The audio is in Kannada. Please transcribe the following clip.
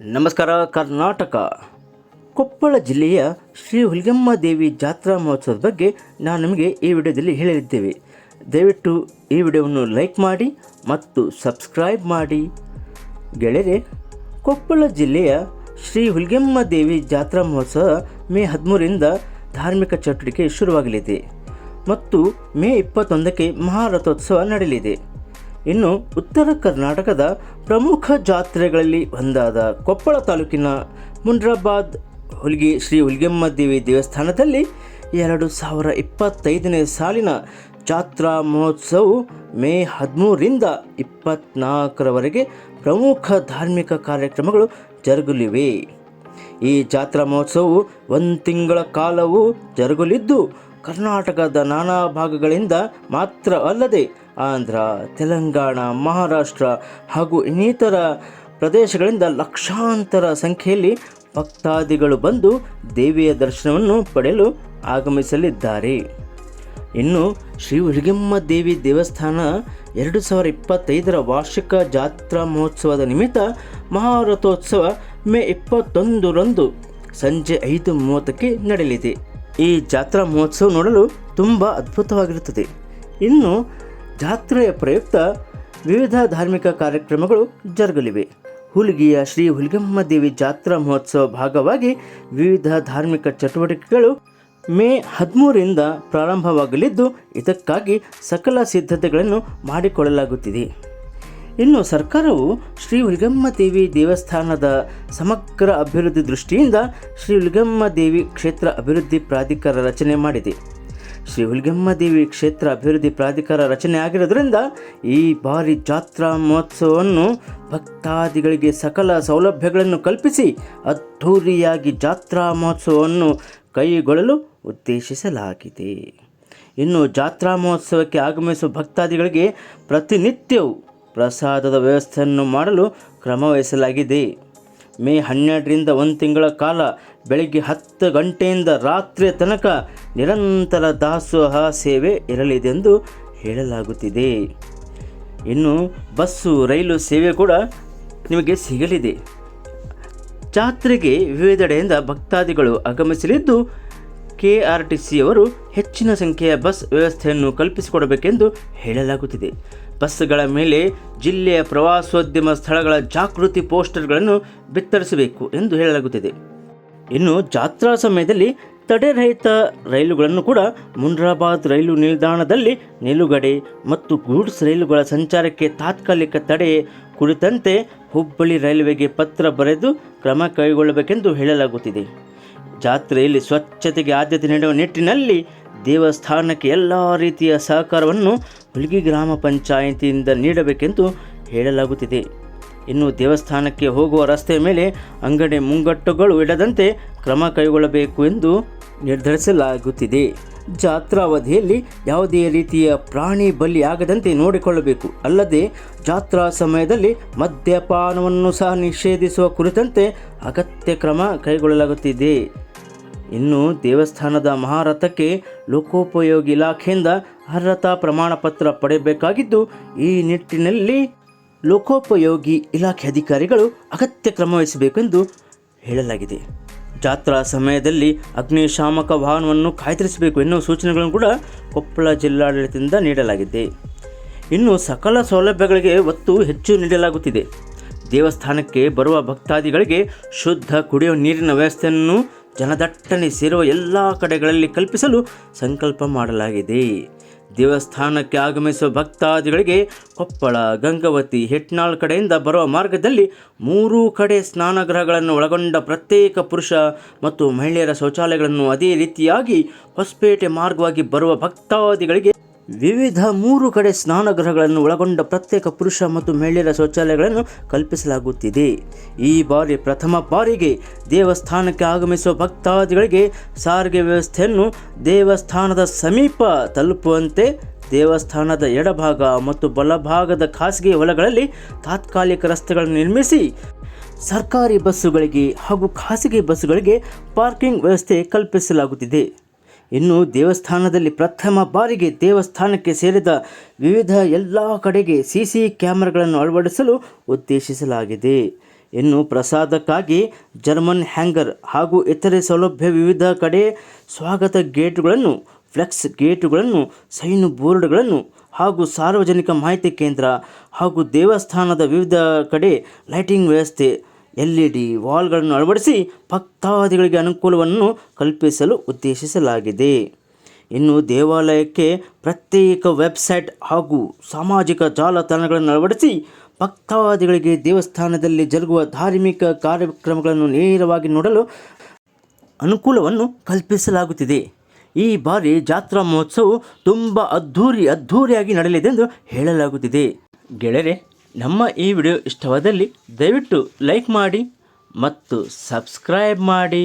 ನಮಸ್ಕಾರ ಕರ್ನಾಟಕ. ಕೊಪ್ಪಳ ಜಿಲ್ಲೆಯ ಶ್ರೀ ಹುಲಿಗೆಮ್ಮ ದೇವಿ ಜಾತ್ರಾ ಮಹೋತ್ಸವದ ಬಗ್ಗೆ ನಾನು ನಿಮಗೆ ಈ ವಿಡಿಯೋದಲ್ಲಿ ಹೇಳಲಿದ್ದೇವೆ. ದಯವಿಟ್ಟು ಈ ವಿಡಿಯೋವನ್ನು ಲೈಕ್ ಮಾಡಿ ಮತ್ತು ಸಬ್ಸ್ಕ್ರೈಬ್ ಮಾಡಿ. ಗೆಳೆಯರೆ, ಕೊಪ್ಪಳ ಜಿಲ್ಲೆಯ ಶ್ರೀ ಹುಲಿಗೆಮ್ಮ ದೇವಿ ಜಾತ್ರಾ ಮಹೋತ್ಸವ ಮೇ 13ರಿಂದ ಧಾರ್ಮಿಕ ಚಟುವಟಿಕೆ ಶುರುವಾಗಲಿದೆ ಮತ್ತು ಮೇ 21ಕ್ಕೆ ಮಹಾರಥೋತ್ಸವ ನಡೆಯಲಿದೆ. ಇನ್ನು ಉತ್ತರ ಕರ್ನಾಟಕದ ಪ್ರಮುಖ ಜಾತ್ರೆಗಳಲ್ಲಿ ಒಂದಾದ ಕೊಪ್ಪಳ ತಾಲೂಕಿನ ಮುಂಡ್ರಾಬಾದ್ ಶ್ರೀ ಹುಲಿಗೆಮ್ಮ ದೇವಿ ದೇವಸ್ಥಾನದಲ್ಲಿ 2025ನೇ ಸಾಲಿನ ಜಾತ್ರಾ ಮಹೋತ್ಸವವು ಮೇ 13ರಿಂದ 24ರವರೆಗೆ ಪ್ರಮುಖ ಧಾರ್ಮಿಕ ಕಾರ್ಯಕ್ರಮಗಳು ಜರುಗಲಿವೆ. ಈ ಜಾತ್ರಾ ಮಹೋತ್ಸವವು 1 ತಿಂಗಳ ಕಾಲವೂ ಜರುಗಲಿದ್ದು ಕರ್ನಾಟಕದ ನಾನಾ ಭಾಗಗಳಿಂದ ಮಾತ್ರ ಅಲ್ಲದೆ ಆಂಧ್ರ, ತೆಲಂಗಾಣ, ಮಹಾರಾಷ್ಟ್ರ ಹಾಗೂ ಇನ್ನಿತರ ಪ್ರದೇಶಗಳಿಂದ ಲಕ್ಷಾಂತರ ಸಂಖ್ಯೆಯಲ್ಲಿ ಭಕ್ತಾದಿಗಳು ಬಂದು ದೇವಿಯ ದರ್ಶನವನ್ನು ಪಡೆಯಲು ಆಗಮಿಸಲಿದ್ದಾರೆ. ಇನ್ನು ಶ್ರೀ ಹುಲಿಗೆಮ್ಮ ದೇವಿ ದೇವಸ್ಥಾನ 2025ರ ವಾರ್ಷಿಕ ಜಾತ್ರಾ ಮಹೋತ್ಸವದ ನಿಮಿತ್ತ ಮಹಾರಥೋತ್ಸವ ಮೇ 21ರಂದು ಸಂಜೆ 5:30ಕ್ಕೆ ನಡೆಯಲಿದೆ. ಈ ಜಾತ್ರಾ ಮಹೋತ್ಸವ ನೋಡಲು ತುಂಬ ಅದ್ಭುತವಾಗಿರುತ್ತದೆ. ಇನ್ನು ಜಾತ್ರೆಯ ಪ್ರಯುಕ್ತ ವಿವಿಧ ಧಾರ್ಮಿಕ ಕಾರ್ಯಕ್ರಮಗಳು ಜರುಗಲಿವೆ. ಹುಲಿಗಿಯ ಶ್ರೀ ಹುಲಿಗೆಮ್ಮ ದೇವಿ ಜಾತ್ರಾ ಮಹೋತ್ಸವ ಭಾಗವಾಗಿ ವಿವಿಧ ಧಾರ್ಮಿಕ ಚಟುವಟಿಕೆಗಳು ಮೇ 13ರಿಂದ ಪ್ರಾರಂಭವಾಗಲಿದ್ದು ಇದಕ್ಕಾಗಿ ಸಕಲ ಸಿದ್ಧತೆಗಳನ್ನು ಮಾಡಿಕೊಳ್ಳಲಾಗುತ್ತಿದೆ. ಇನ್ನು ಸರ್ಕಾರವು ಶ್ರೀ ಹುಲಿಗೆಮ್ಮ ದೇವಿ ದೇವಸ್ಥಾನದ ಸಮಗ್ರ ಅಭಿವೃದ್ಧಿ ದೃಷ್ಟಿಯಿಂದ ಶ್ರೀ ಹುಲಿಗೆಮ್ಮ ದೇವಿ ಕ್ಷೇತ್ರ ಅಭಿವೃದ್ಧಿ ಪ್ರಾಧಿಕಾರ ರಚನೆ ಮಾಡಿದೆ. ಶ್ರೀ ಹುಲಿಗೆಮ್ಮ ದೇವಿ ಕ್ಷೇತ್ರ ಅಭಿವೃದ್ಧಿ ಪ್ರಾಧಿಕಾರ ರಚನೆ ಆಗಿರೋದ್ರಿಂದ ಈ ಬಾರಿ ಜಾತ್ರಾ ಮಹೋತ್ಸವವನ್ನು ಭಕ್ತಾದಿಗಳಿಗೆ ಸಕಲ ಸೌಲಭ್ಯಗಳನ್ನು ಕಲ್ಪಿಸಿ ಅದ್ಧೂರಿಯಾಗಿ ಜಾತ್ರಾ ಮಹೋತ್ಸವವನ್ನು ಕೈಗೊಳ್ಳಲು ಉದ್ದೇಶಿಸಲಾಗಿದೆ. ಇನ್ನು ಜಾತ್ರಾ ಮಹೋತ್ಸವಕ್ಕೆ ಆಗಮಿಸುವ ಭಕ್ತಾದಿಗಳಿಗೆ ಪ್ರತಿನಿತ್ಯವೂ ಪ್ರಸಾದದ ವ್ಯವಸ್ಥೆಯನ್ನು ಮಾಡಲು ಕ್ರಮವಹಿಸಲಾಗಿದೆ. ಮೇ 12ರಿಂದ 1 ತಿಂಗಳ ಕಾಲ ಬೆಳಗ್ಗೆ 10 ಗಂಟೆಯಿಂದ ರಾತ್ರಿಯ ತನಕ ನಿರಂತರ ದಾಸೋಹ ಸೇವೆ ಇರಲಿದೆ ಎಂದು ಹೇಳಲಾಗುತ್ತಿದೆ. ಇನ್ನು ಬಸ್ಸು, ರೈಲು ಸೇವೆ ಕೂಡ ನಿಮಗೆ ಸಿಗಲಿದೆ. ಜಾತ್ರೆಗೆ ವಿವಿಧೆಡೆಯಿಂದ ಭಕ್ತಾದಿಗಳು ಆಗಮಿಸಲಿದ್ದು KRTCಯವರು ಹೆಚ್ಚಿನ ಸಂಖ್ಯೆಯ ಬಸ್ ವ್ಯವಸ್ಥೆಯನ್ನು ಕಲ್ಪಿಸಿಕೊಡಬೇಕೆಂದು ಹೇಳಲಾಗುತ್ತಿದೆ. ಬಸ್ಗಳ ಮೇಲೆ ಜಿಲ್ಲೆಯ ಪ್ರವಾಸೋದ್ಯಮ ಸ್ಥಳಗಳ ಜಾಗೃತಿ ಪೋಸ್ಟರ್ಗಳನ್ನು ಬಿತ್ತರಿಸಬೇಕು ಎಂದು ಹೇಳಲಾಗುತ್ತಿದೆ. ಇನ್ನು ಜಾತ್ರಾ ಸಮಯದಲ್ಲಿ ತಡೆರಹಿತ ರೈಲುಗಳನ್ನು ಕೂಡ ಮುಂಡ್ರಾಬಾದ್ ರೈಲು ನಿಲ್ದಾಣದಲ್ಲಿ ನಿಲುಗಡೆ ಮತ್ತು ಗೂಡ್ಸ್ ರೈಲುಗಳ ಸಂಚಾರಕ್ಕೆ ತಾತ್ಕಾಲಿಕ ತಡೆ ಕುರಿತಂತೆ ಹುಬ್ಬಳ್ಳಿ ರೈಲ್ವೆಗೆ ಪತ್ರ ಬರೆದು ಕ್ರಮ ಕೈಗೊಳ್ಳಬೇಕೆಂದು ಹೇಳಲಾಗುತ್ತಿದೆ. ಜಾತ್ರೆಯಲ್ಲಿ ಸ್ವಚ್ಛತೆಗೆ ಆದ್ಯತೆ ನೀಡುವ ನಿಟ್ಟಿನಲ್ಲಿ ದೇವಸ್ಥಾನಕ್ಕೆ ಎಲ್ಲ ರೀತಿಯ ಸಹಕಾರವನ್ನು ಹುಲಿಗಿ ಗ್ರಾಮ ಪಂಚಾಯಿತಿಯಿಂದ ನೀಡಬೇಕೆಂದು ಹೇಳಲಾಗುತ್ತಿದೆ. ಇನ್ನು ದೇವಸ್ಥಾನಕ್ಕೆ ಹೋಗುವ ರಸ್ತೆಯ ಮೇಲೆ ಅಂಗಡಿ ಮುಂಗಟ್ಟುಗಳು ಇಡದಂತೆ ಕ್ರಮ ಕೈಗೊಳ್ಳಬೇಕು ಎಂದು ನಿರ್ಧರಿಸಲಾಗುತ್ತಿದೆ. ಜಾತ್ರಾ ಅವಧಿಯಲ್ಲಿ ಯಾವುದೇ ರೀತಿಯ ಪ್ರಾಣಿ ಬಲಿ ಆಗದಂತೆ ನೋಡಿಕೊಳ್ಳಬೇಕು. ಅಲ್ಲದೆ ಜಾತ್ರಾ ಸಮಯದಲ್ಲಿ ಮದ್ಯಪಾನವನ್ನು ಸಹ ನಿಷೇಧಿಸುವ ಕುರಿತಂತೆ ಅಗತ್ಯ ಕ್ರಮ ಕೈಗೊಳ್ಳಲಾಗುತ್ತಿದೆ. ಇನ್ನು ದೇವಸ್ಥಾನದ ಮಹಾರಥಕ್ಕೆ ಲೋಕೋಪಯೋಗಿ ಇಲಾಖೆಯಿಂದ ಅರ್ಹತಾ ಪ್ರಮಾಣ ಪತ್ರ ಪಡೆಯಬೇಕಾಗಿದ್ದು ಈ ನಿಟ್ಟಿನಲ್ಲಿ ಲೋಕೋಪಯೋಗಿ ಇಲಾಖೆ ಅಧಿಕಾರಿಗಳು ಅಗತ್ಯ ಕ್ರಮ ವಹಿಸಬೇಕೆಂದು ಹೇಳಲಾಗಿದೆ. ಜಾತ್ರಾ ಸಮಯದಲ್ಲಿ ಅಗ್ನಿಶಾಮಕ ವಾಹನವನ್ನು ಕಾಯ್ದಿರಿಸಬೇಕು ಎನ್ನುವ ಸೂಚನೆಗಳನ್ನು ಕೂಡ ಕೊಪ್ಪಳ ಜಿಲ್ಲಾಡಳಿತದಿಂದ ನೀಡಲಾಗಿದೆ. ಇನ್ನು ಸಕಲ ಸೌಲಭ್ಯಗಳಿಗೆ ಒತ್ತು ಹೆಚ್ಚು ನೀಡಲಾಗುತ್ತಿದೆ. ದೇವಸ್ಥಾನಕ್ಕೆ ಬರುವ ಭಕ್ತಾದಿಗಳಿಗೆ ಶುದ್ಧ ಕುಡಿಯುವ ನೀರಿನ ವ್ಯವಸ್ಥೆಯನ್ನು ಜನದಟ್ಟಣೆ ಸೇರುವ ಎಲ್ಲ ಕಡೆಗಳಲ್ಲಿ ಕಲ್ಪಿಸಲು ಸಂಕಲ್ಪ ಮಾಡಲಾಗಿದೆ. ದೇವಸ್ಥಾನಕ್ಕೆ ಆಗಮಿಸುವ ಭಕ್ತಾದಿಗಳಿಗೆ ಕೊಪ್ಪಳ, ಗಂಗಾವತಿ, ಹೆಟ್ನಾಳ್ ಕಡೆಯಿಂದ ಬರುವ ಮಾರ್ಗದಲ್ಲಿ 3 ಕಡೆ ಸ್ನಾನಗೃಹಗಳನ್ನು ಒಳಗೊಂಡ ಪ್ರತ್ಯೇಕ ಪುರುಷ ಮತ್ತು ಮಹಿಳೆಯರ ಶೌಚಾಲಯಗಳನ್ನು, ಅದೇ ರೀತಿಯಾಗಿ ಹೊಸಪೇಟೆ ಮಾರ್ಗವಾಗಿ ಬರುವ ಭಕ್ತಾದಿಗಳಿಗೆ ವಿವಿಧ 3 ಕಡೆ ಸ್ನಾನಗೃಹಗಳನ್ನು ಒಳಗೊಂಡ ಪ್ರತ್ಯೇಕ ಪುರುಷ ಮತ್ತು ಮಹಿಳೆಯರ ಶೌಚಾಲಯಗಳನ್ನು ಕಲ್ಪಿಸಲಾಗುತ್ತಿದೆ. ಈ ಬಾರಿ ಪ್ರಥಮ ಬಾರಿಗೆ ದೇವಸ್ಥಾನಕ್ಕೆ ಆಗಮಿಸುವ ಭಕ್ತಾದಿಗಳಿಗೆ ಸಾರಿಗೆ ವ್ಯವಸ್ಥೆಯನ್ನು ದೇವಸ್ಥಾನದ ಸಮೀಪ ತಲುಪುವಂತೆ ದೇವಸ್ಥಾನದ ಎಡಭಾಗ ಮತ್ತು ಬಲಭಾಗದ ಖಾಸಗಿ ಹೊಲಗಳಲ್ಲಿ ತಾತ್ಕಾಲಿಕ ರಸ್ತೆಗಳನ್ನು ನಿರ್ಮಿಸಿ ಸರ್ಕಾರಿ ಬಸ್ಸುಗಳಿಗೆ ಹಾಗೂ ಖಾಸಗಿ ಬಸ್ಸುಗಳಿಗೆ ಪಾರ್ಕಿಂಗ್ ವ್ಯವಸ್ಥೆ ಕಲ್ಪಿಸಲಾಗುತ್ತಿದೆ. ಇನ್ನು ದೇವಸ್ಥಾನದಲ್ಲಿ ಪ್ರಥಮ ಬಾರಿಗೆ ದೇವಸ್ಥಾನಕ್ಕೆ ಸೇರಿದ ವಿವಿಧ ಎಲ್ಲ ಕಡೆಗೆ CC ಕ್ಯಾಮೆರಾಗಳನ್ನು ಅಳವಡಿಸಲು ಉದ್ದೇಶಿಸಲಾಗಿದೆ. ಇನ್ನು ಪ್ರಸಾದಕ್ಕಾಗಿ ಜರ್ಮನ್ ಹ್ಯಾಂಗರ್ ಹಾಗೂ ಇತರೆ ಸೌಲಭ್ಯ, ವಿವಿಧ ಕಡೆ ಸ್ವಾಗತ ಗೇಟುಗಳನ್ನು, ಫ್ಲೆಕ್ಸ್ ಗೇಟುಗಳನ್ನು, ಸೈನ್ ಬೋರ್ಡ್ಗಳನ್ನು ಹಾಗೂ ಸಾರ್ವಜನಿಕ ಮಾಹಿತಿ ಕೇಂದ್ರ ಹಾಗೂ ದೇವಸ್ಥಾನದ ವಿವಿಧ ಕಡೆ ಲೈಟಿಂಗ್ ವ್ಯವಸ್ಥೆ, LED ವಾಲ್ಗಳನ್ನು ಅಳವಡಿಸಿ ಭಕ್ತಾದಿಗಳಿಗೆ ಅನುಕೂಲವನ್ನು ಕಲ್ಪಿಸಲು ಉದ್ದೇಶಿಸಲಾಗಿದೆ. ಇನ್ನು ದೇವಾಲಯಕ್ಕೆ ಪ್ರತ್ಯೇಕ ವೆಬ್ಸೈಟ್ ಹಾಗೂ ಸಾಮಾಜಿಕ ಜಾಲತಾಣಗಳನ್ನು ಅಳವಡಿಸಿ ಭಕ್ತಾದಿಗಳಿಗೆ ದೇವಸ್ಥಾನದಲ್ಲಿ ಜರುಗುವ ಧಾರ್ಮಿಕ ಕಾರ್ಯಕ್ರಮಗಳನ್ನು ನೇರವಾಗಿ ನೋಡಲು ಅನುಕೂಲವನ್ನು ಕಲ್ಪಿಸಲಾಗುತ್ತಿದೆ. ಈ ಬಾರಿ ಜಾತ್ರಾ ಮಹೋತ್ಸವವು ತುಂಬ ಅದ್ಧೂರಿಯಾಗಿ ನಡೆಯಲಿದೆ ಎಂದು ಹೇಳಲಾಗುತ್ತಿದೆ. ಗೆಳೆಯರೆ, ನಮ್ಮ ಈ ವಿಡಿಯೋ ಇಷ್ಟವಾದಲ್ಲಿ ದಯವಿಟ್ಟು ಲೈಕ್ ಮಾಡಿ ಮತ್ತು ಸಬ್ಸ್ಕ್ರೈಬ್ ಮಾಡಿ.